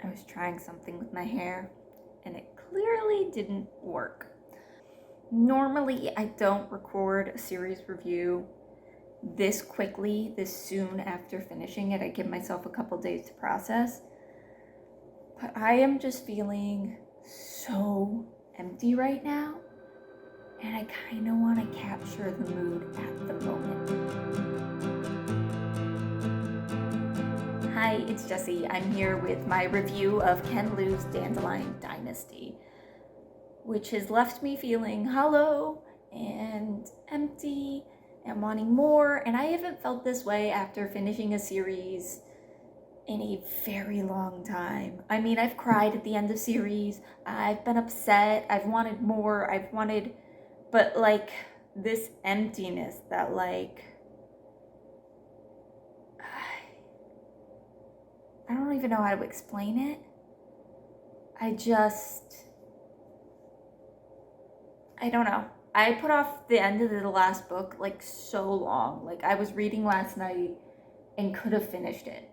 I was trying something with my hair and it clearly didn't work. Normally, I don't record a series review this quickly, this soon after finishing it. I give myself a couple days to process. But I am just feeling so empty right now, and I kind of want to capture the mood at the moment. Hi, it's Jessi. I'm here with my review of Ken Liu's Dandelion Dynasty, which has left me feeling hollow and empty and wanting more, and I haven't felt this way after finishing a series in a very long time. I mean, I've cried at the end of series, I've been upset, I've wanted more, but like this emptiness that I don't even know how to explain it. I don't know. I put off the end of the last book like so long. Like I was reading last night and could have finished it.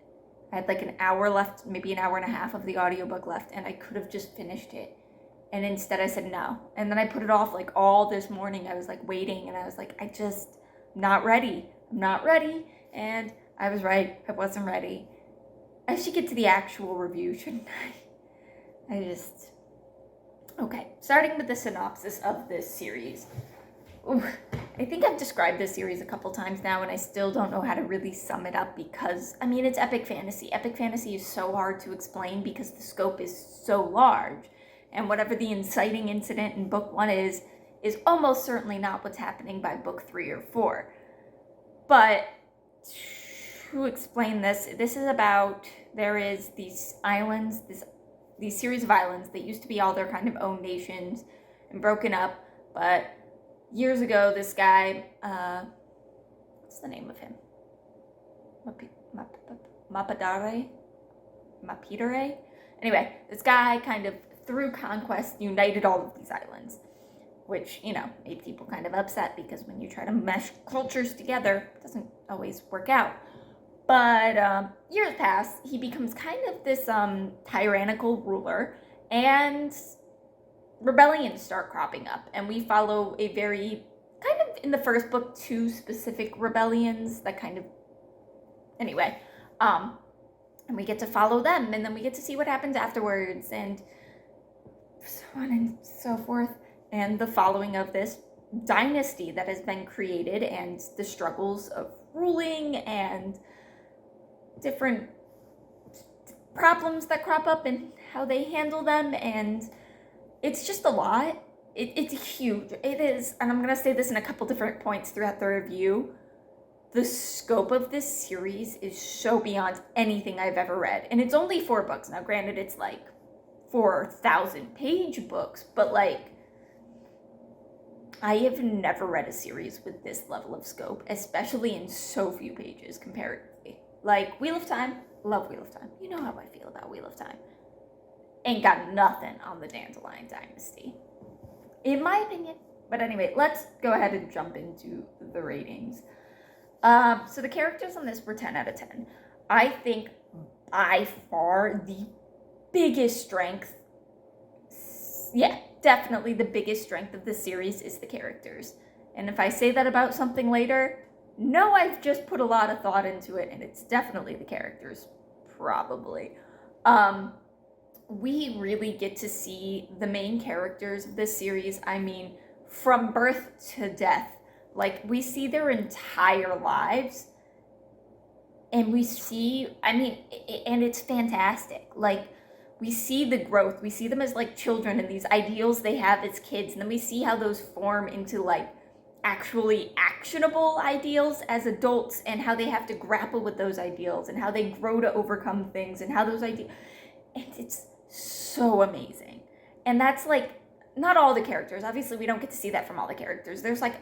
I had like an hour left, maybe an hour and a half of the audiobook left, and I could have just finished it. And instead I said no. And then I put it off like all this morning. I was like waiting and I was like, I'm not ready. I'm not ready. And I was right. I wasn't ready. I should get to the actual review, shouldn't I? Okay, starting with the synopsis of this series. Ooh, I think I've described this series a couple times now and I still don't know how to really sum it up because, I mean, it's epic fantasy. Epic fantasy is so hard to explain because the scope is so large. And whatever the inciting incident in book 1 is almost certainly not what's happening by book 3 or 4. But to explain this is about, there is these islands, these series of islands that used to be all their kind of own nations and broken up, but years ago this guy, what's the name of him? Mapidare? Anyway, this guy kind of through conquest united all of these islands, which, you know, made people kind of upset because when you try to mesh cultures together, it doesn't always work out. But years pass, he becomes kind of this tyrannical ruler, and rebellions start cropping up. And we follow a very, kind of in the first book, 2 specific rebellions that kind of, anyway. And we get to follow them, and then we get to see what happens afterwards, and so on and so forth. And the following of this dynasty that has been created, and the struggles of ruling, and different problems that crop up and how they handle them, and it's just a lot. It's huge. It is, and I'm going to say this in a couple different points throughout the review. The scope of this series is so beyond anything I've ever read, and it's only 4 books. Now, granted, it's like 4,000-page books, but like, I have never read a series with this level of scope, especially in so few pages comparatively. Like, Wheel of Time, love Wheel of Time. You know how I feel about Wheel of Time. Ain't got nothing on the Dandelion Dynasty, in my opinion. But anyway, let's go ahead and jump into the ratings. So the characters on this were 10 out of 10. I think by far the biggest strength, definitely the biggest strength of the series is the characters. And if I say that about something later, no, I've just put a lot of thought into it, and it's definitely the characters, probably. We really get to see the main characters of this series, I mean, from birth to death. Like, we see their entire lives, and we see, and it's fantastic. Like, we see the growth, we see them as, like, children and these ideals they have as kids, and then we see how those form into, like, actually actionable ideals as adults, and how they have to grapple with those ideals, and how they grow to overcome things, and how those ideas, and it's so amazing. And that's like, not all the characters, obviously we don't get to see that from all the characters. There's like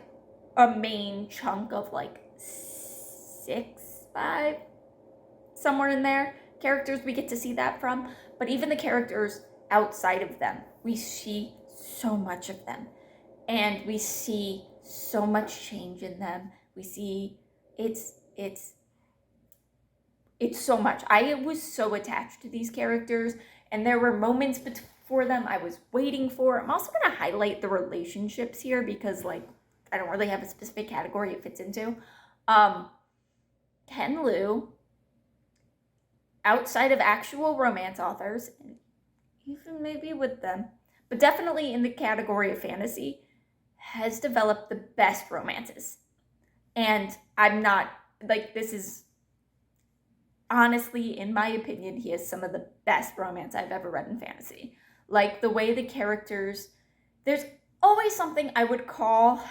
a main chunk of like 6, 5, somewhere in there, characters we get to see that from. But even the characters outside of them, we see so much of them, and we see so much change in them. We see it's so much. I was so attached to these characters, And there were moments before them I was waiting for. I'm also going to highlight the relationships here because, like, I don't really have a specific category it fits into. Ken Liu, outside of actual romance authors, and even maybe with them, but definitely in the category of fantasy, has developed the best romances. And I'm not, like, this is honestly, in my opinion, he has some of the best romance I've ever read in fantasy. Like, the way the characters, there's always something I would call,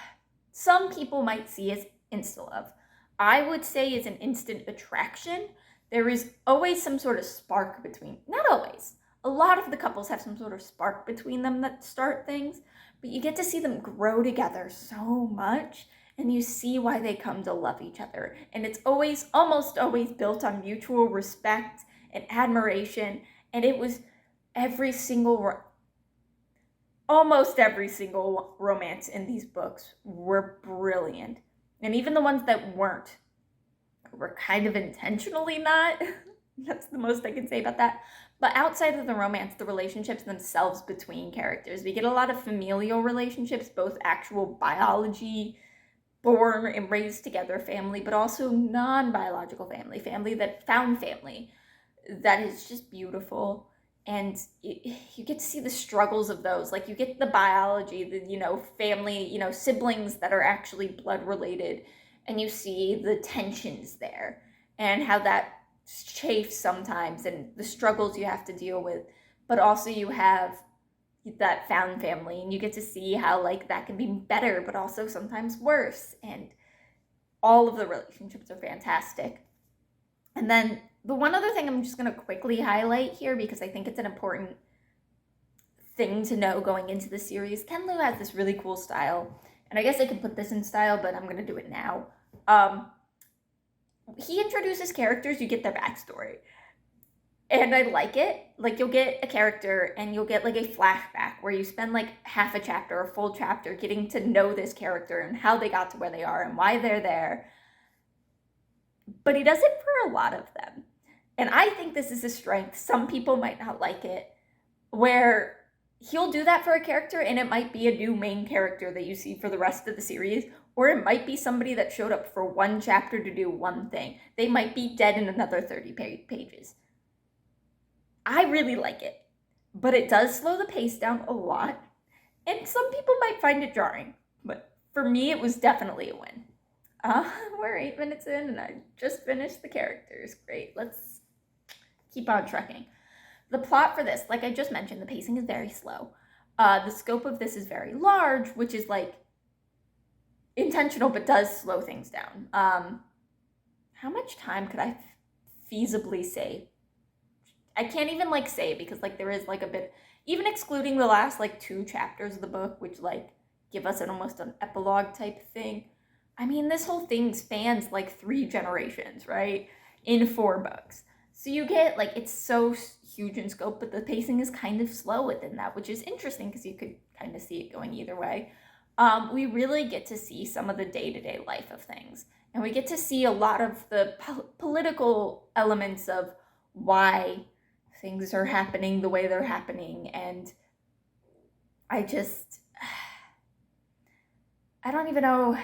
some people might see as insta-love. I would say is an instant attraction. There is always some sort of spark between, not always, a lot of the couples have some sort of spark between them that start things, but you get to see them grow together so much, and you see why they come to love each other. And it's always, almost always built on mutual respect and admiration. And it was almost every single romance in these books were brilliant. And even the ones that weren't were kind of intentionally not. That's the most I can say about that. But outside of the romance, the relationships themselves between characters, we get a lot of familial relationships, both actual biology, born and raised together family, but also non-biological family that found family, that is just beautiful. And you get to see the struggles of those. Like, you get the biology, the family, siblings that are actually blood related, and you see the tensions there and how that chafes sometimes and the struggles you have to deal with. But also you have that found family, and you get to see how, like, that can be better but also sometimes worse, and all of the relationships are fantastic. And then the one other thing I'm just going to quickly highlight here, because I think it's an important thing to know going into the series, Ken Liu has this really cool style, and I guess I can put this in style, but I'm going to do it now. He introduces characters, you get their backstory. And I like it. Like, you'll get a character and you'll get like a flashback where you spend like half a chapter, a full chapter, getting to know this character and how they got to where they are and why they're there. But he does it for a lot of them. And I think this is a strength. Some people might not like it, where he'll do that for a character and it might be a new main character that you see for the rest of the series, or it might be somebody that showed up for one chapter to do one thing. They might be dead in another 30 pages. I really like it, but it does slow the pace down a lot, and some people might find it jarring, but for me, it was definitely a win. We're 8 minutes in, and I just finished the characters. Great, let's keep on trucking. The plot for this, like I just mentioned, the pacing is very slow. The scope of this is very large, which is, like, intentional, but does slow things down. How much time could I feasibly say? I can't even, like, say, because, like, there is, like, a bit, even excluding the last, like, 2 chapters of the book, which, like, give us almost an epilogue type thing. I mean, this whole thing spans, like, 3 generations, right? In 4 books. So you get, like, it's so huge in scope, but the pacing is kind of slow within that, which is interesting because you could kind of see it going either way. We really get to see some of the day-to-day life of things. And we get to see a lot of the political elements of why things are happening the way they're happening. And I don't even know.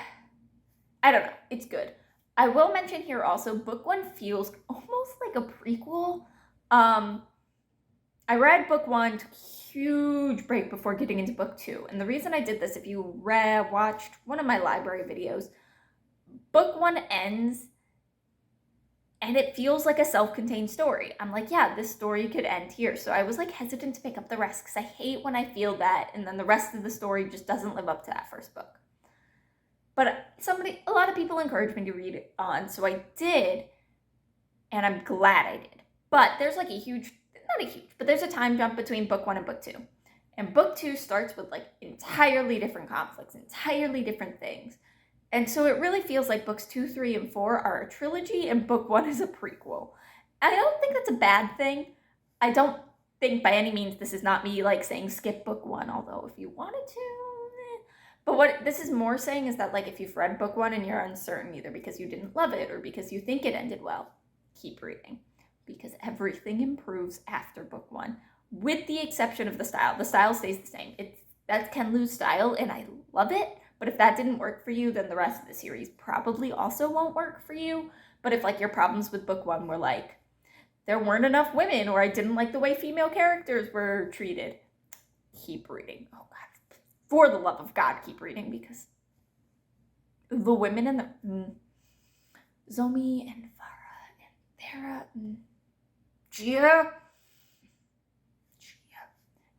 I don't know. It's good. I will mention here also, book 1 feels almost like a prequel. I read book 1, took a huge break before getting into book 2. And the reason I did this, if you watched one of my library videos, book 1 ends and it feels like a self-contained story. I'm like, yeah, this story could end here. So I was, like, hesitant to pick up the rest because I hate when I feel that and then the rest of the story just doesn't live up to that first book. But a lot of people encouraged me to read it on, so I did, and I'm glad I did. But there's, like, but there's a time jump between book 1 and book 2. And book 2 starts with, like, entirely different conflicts, entirely different things. And so it really feels like books 2, 3, and 4 are a trilogy, and book 1 is a prequel. And I don't think that's a bad thing. I don't think by any means this is not me, like, saying skip book 1, although if you wanted to. But what this is more saying is that, like, if you've read book 1 and you're uncertain, either because you didn't love it or because you think it ended well, keep reading. Because everything improves after book 1. with the exception of the style. The style stays the same. That's Ken Liu's style, and I love it. But if that didn't work for you, then the rest of the series probably also won't work for you. But if like your problems with book one were like, there weren't enough women, or I didn't like the way female characters were treated, keep reading. Oh God, for the love of God, keep reading, because the women in the Zomi and Farah and Thera and Gia.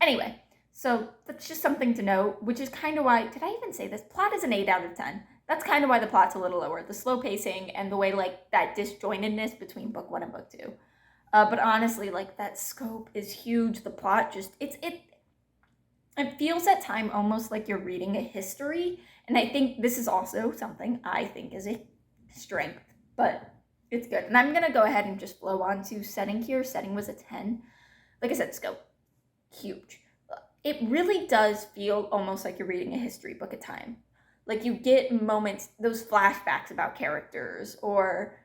Anyway, so that's just something to note, which is kind of why, did I even say this? Plot is an 8 out of 10. That's kind of why the plot's a little lower. The slow pacing and the way like that disjointedness between book one and book two. But honestly, like that scope is huge. The plot just, it feels at time almost like you're reading a history. And I think this is also something I think is a strength, but it's good. And I'm going to go ahead and just flow on to setting here. Setting was a 10. Like I said, scope, huge. It really does feel almost like you're reading a history book at time. Like you get moments, those flashbacks about characters, or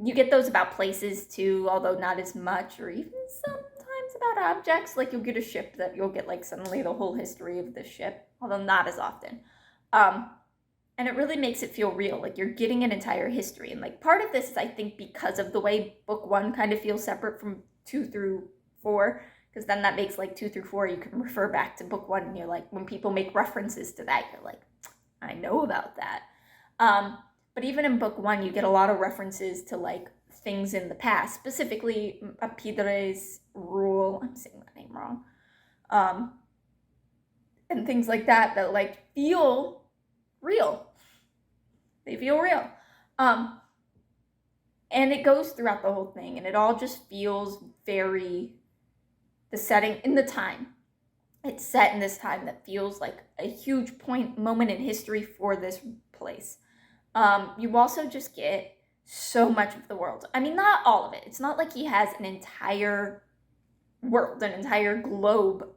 you get those about places too, although not as much, or even sometimes about objects. Like you'll get a ship that you'll get like suddenly the whole history of the ship, although not as often. And it really makes it feel real, like you're getting an entire history. And like part of this is, I think, because of the way book one kind of feels separate from 2 through 4, because then that makes like 2 through 4, you can refer back to book one, and you're like, when people make references to that, you're like, I know about that. But even in book one, you get a lot of references to like things in the past, specifically Apidre's rule. I'm saying that name wrong. And things like that like feel real. They feel real. And it goes throughout the whole thing, and it all just feels very, the setting in the time. It's set in this time that feels like a huge moment in history for this place. You also just get so much of the world. I mean, not all of it. It's not like he has an entire world, an entire globe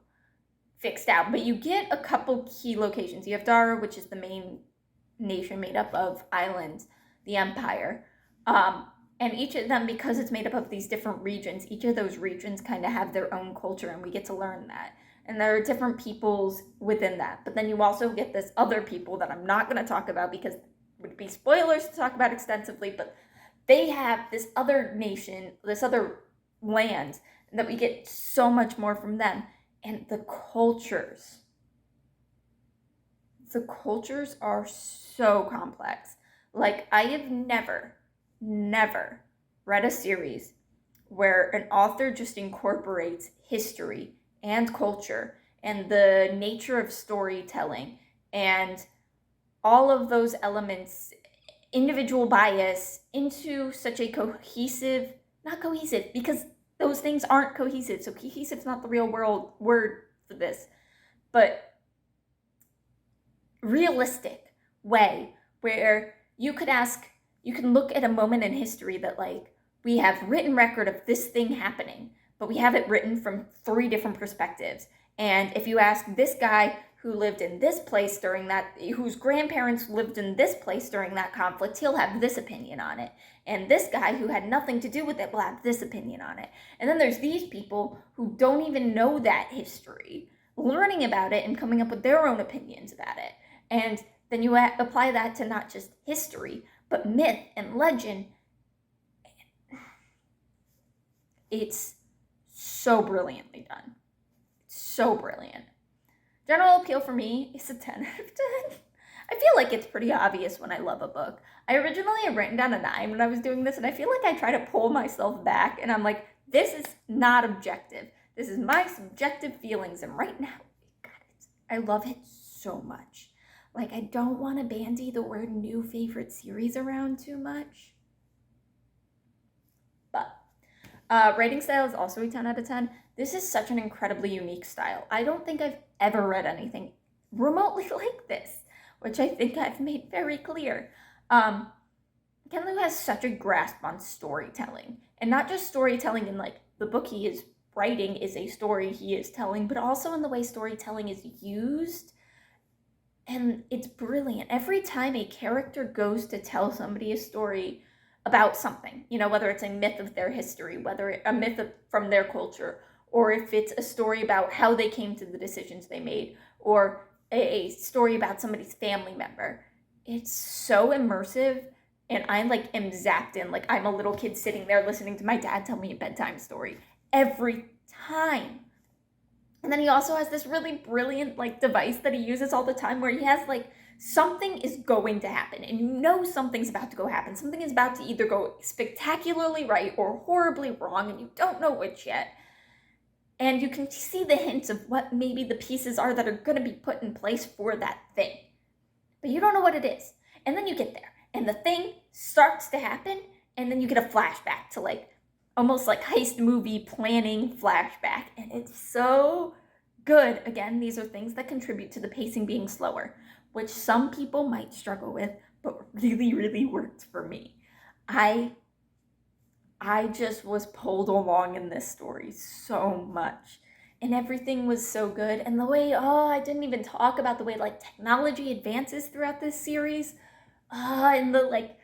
fixed out, but you get a couple key locations. You have Dara, which is the main nation made up of islands, the empire. And each of them, because it's made up of these different regions, each of those regions kind of have their own culture, and we get to learn that. And there are different peoples within that. But then you also get this other people that I'm not going to talk about because it would be spoilers to talk about extensively, but they have this other nation, this other land, that we get so much more from them. And the cultures are so complex. Like, I have never read a series where an author just incorporates history and culture and the nature of storytelling and all of those elements, individual bias, into such a cohesive, not cohesive, because those things aren't cohesive, so cohesive is not the real word for this, but realistic way where you can look at a moment in history that like, we have written record of this thing happening, but we have it written from 3 different perspectives. And if you ask this guy who lived in this place during that, whose grandparents lived in this place during that conflict, he'll have this opinion on it. And this guy who had nothing to do with it will have this opinion on it. And then there's these people who don't even know that history, learning about it and coming up with their own opinions about it. And then you apply that to not just history, but myth and legend. It's so brilliantly done. So brilliant. General appeal for me is a 10 out of 10. I feel like it's pretty obvious when I love a book. I originally had written down a 9 when I was doing this, and I feel like I try to pull myself back, and I'm like, this is not objective. This is my subjective feelings, and right now, I love it so much. Like, I don't want to bandy the word new favorite series around too much. But rating style is also a 10 out of 10. This is such an incredibly unique style. I don't think I've ever read anything remotely like this, which I think I've made very clear. Ken Liu has such a grasp on storytelling, and not just storytelling in like the book he is writing is a story he is telling, but also in the way storytelling is used. And it's brilliant. Every time a character goes to tell somebody a story about something, you know, whether it's a myth of their history, whether a myth from their culture, or if it's a story about how they came to the decisions they made, or a story about somebody's family member. It's so immersive, and I like am zapped in. Like, I'm a little kid sitting there listening to my dad tell me a bedtime story every time. And then he also has this really brilliant like device that he uses all the time where he has like, something is going to happen and you know something's about to go happen. Something is about to either go spectacularly right or horribly wrong, and you don't know which yet. And you can see the hints of what maybe the pieces are that are going to be put in place for that thing. But you don't know what it is. And then you get there and the thing starts to happen, and then you get a flashback to like almost like heist movie planning flashback. And it's so good. Again, these are things that contribute to the pacing being slower, which some people might struggle with, but really, really worked for me. I just was pulled along in this story so much. And everything was so good. And the way, I didn't even talk about the way like technology advances throughout this series. And the like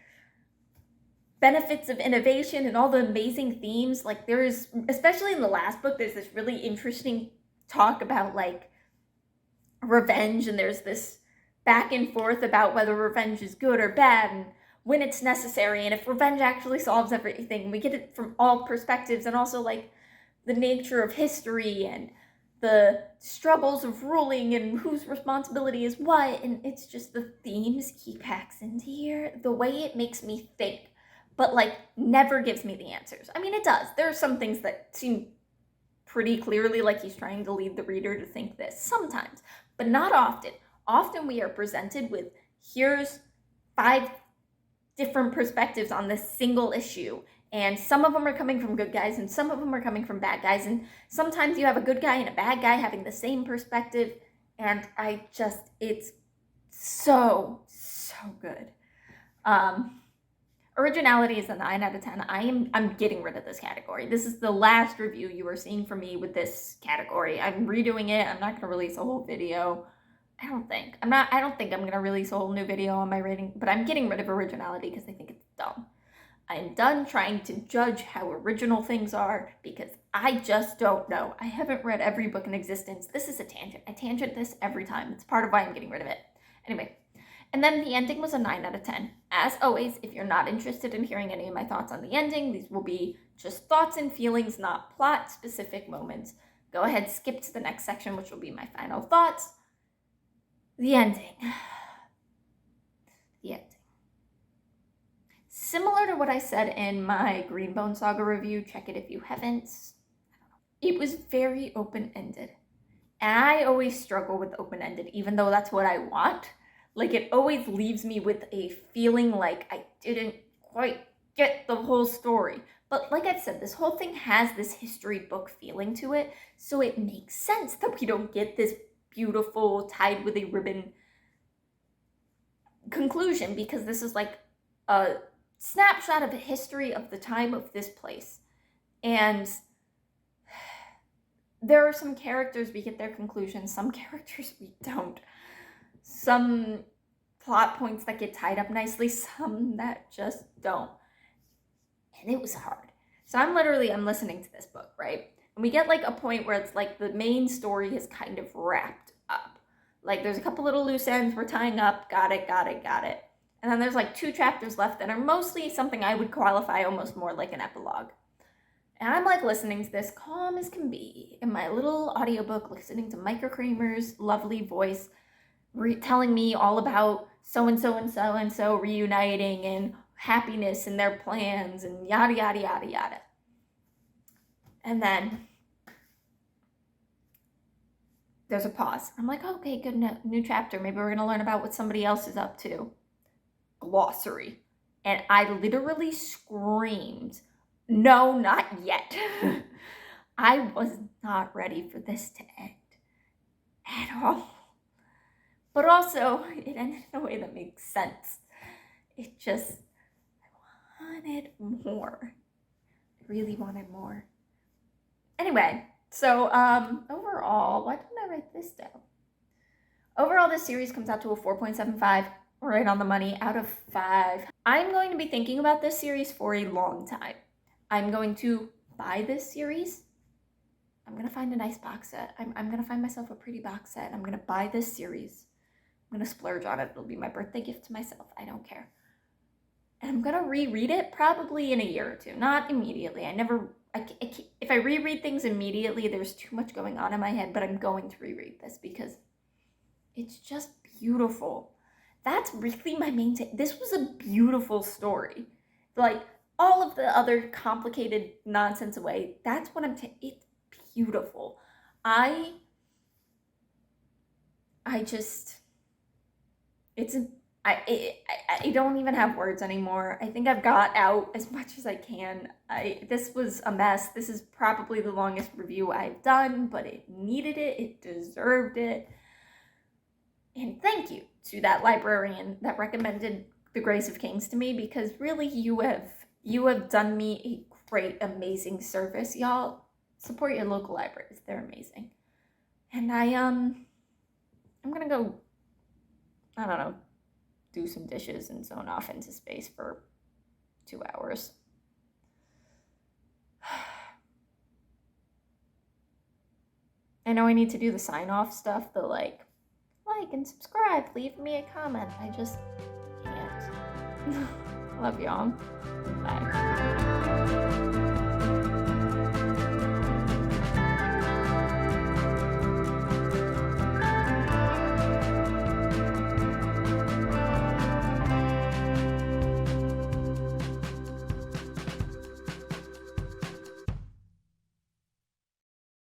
benefits of innovation and all the amazing themes. Like there's, especially in the last book, there's this really interesting talk about like revenge, and there's this back and forth about whether revenge is good or bad and when it's necessary, and if revenge actually solves everything. We get it from all perspectives, and also like the nature of history and the struggles of ruling and whose responsibility is what. And it's just the themes he packs into here, the way it makes me think, but like never gives me the answers. I mean, it does. There are some things that seem pretty clearly like he's trying to lead the reader to think this sometimes, but not often. Often we are presented with, here's 5 different perspectives on this single issue, and some of them are coming from good guys and some of them are coming from bad guys, and sometimes you have a good guy and a bad guy having the same perspective, and it's so good. Originality is a 9 out of 10. I'm getting rid of this category. This is the last review you are seeing from me with this category. I'm redoing it. I'm not going to release a whole video. I don't think I'm going to release a whole new video on my rating, but I'm getting rid of originality because I think it's dumb. I'm done trying to judge how original things are because I just don't know. I haven't read every book in existence. This is a tangent. I tangent this every time. It's part of why I'm getting rid of it. Anyway, and then the ending was a 9 out of 10. As always, if you're not interested in hearing any of my thoughts on the ending, these will be just thoughts and feelings, not plot-specific moments. Go ahead, skip to the next section, which will be my final thoughts. The ending. The ending. Similar to what I said in my Greenbone Saga review, check it if you haven't. It was very open-ended. And I always struggle with open-ended, even though that's what I want. Like, it always leaves me with a feeling like I didn't quite get the whole story. But like I've said, this whole thing has this history book feeling to it, so it makes sense that we don't get this beautiful, tied with a ribbon conclusion, because this is like a snapshot of the history of the time of this place. And there are some characters we get their conclusions, some characters we don't. Some plot points that get tied up nicely, some that just don't. And it was hard. So I'm listening to this book, right? And we get like a point where it's like the main story is kind of wrapped up. Like there's a couple little loose ends we're tying up, got it. And then there's like 2 chapters left that are mostly something I would qualify almost more like an epilogue. And I'm like listening to this calm as can be in my little audiobook, listening to Micah Kramer's lovely voice, telling me all about so-and-so and so-and-so reuniting and happiness and their plans and yada, yada, yada, yada. And then there's a pause. I'm like, okay, good, new chapter. Maybe we're going to learn about what somebody else is up to. Glossary. And I literally screamed, no, not yet. I was not ready for this to end at all. But also, it ended in a way that makes sense. It just, I wanted more. I really wanted more. Anyway, so overall, why didn't I write this down? Overall, this series comes out to a 4.75, right on the money, out of 5. I'm going to be thinking about this series for a long time. I'm going to buy this series. I'm going gonna find a nice box set. I'm gonna find myself a pretty box set. I'm gonna buy this series. I'm gonna splurge on it. It'll be my birthday gift to myself. I don't care. And I'm gonna reread it probably in a year or two. Not immediately. If I reread things immediately, there's too much going on in my head, but I'm going to reread this because it's just beautiful. That's really my main thing. This was a beautiful story. Like, all of the other complicated nonsense away, that's what it's beautiful. I don't even have words anymore. I think I've got out as much as I can. This was a mess. This is probably the longest review I've done, but it needed it. It deserved it. And thank you to that librarian that recommended The Grace of Kings to me, because really you have done me a great, amazing service. Y'all support your local libraries. They're amazing. And I'm gonna go, I don't know, do some dishes and zone off into space for 2 hours. I know I need to do the sign-off stuff, the like and subscribe, leave me a comment. I just can't. Love y'all. Bye.